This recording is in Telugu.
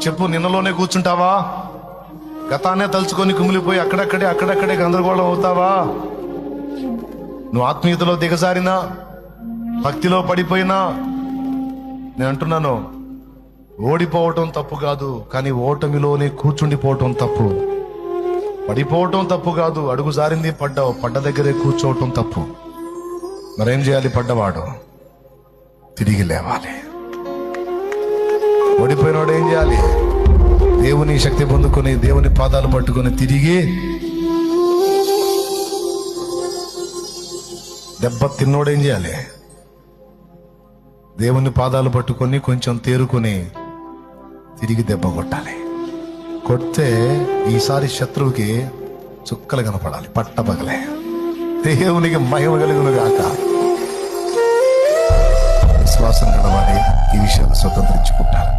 చెప్పు, నిన్నలోనే కూర్చుంటావా? గతాన్నే తలుచుకొని కుమిలిపోయి అక్కడక్కడే గందరగోళం అవుతావా? నువ్వు ఆత్మీయతలో దిగజారినా, భక్తిలో పడిపోయినా, నేను అంటున్నాను, ఓడిపోవటం తప్పు కాదు, కానీ ఓటమిలోనే కూర్చుండిపోవటం తప్పు. పడిపోవటం తప్పు కాదు, అడుగు జారింది పడ్డావు, పడ్డ దగ్గరే కూర్చోవటం తప్పు. మరేం చేయాలి? పడ్డవాడు తిరిగి లేవాలి. ఓడిపోయినవాడు ఏం చేయాలి? దేవుని శక్తి పొందుకొని దేవుని పాదాలు పట్టుకొని తిరిగి, దెబ్బ తిన్నోడు ఏం చేయాలి? దేవుని పాదాలు పట్టుకొని కొంచెం తేరుకొని తిరిగి దెబ్బ కొట్టాలి. కొడితే ఈసారి శత్రువుకి చుక్కలు కనపడాలి, పట్టపగలే. దేవునికి మహిమ కలుగును గాక. విశ్వాసం కలవాలి, ఈ విషయాలు స్వతంత్రించుకుంటారు.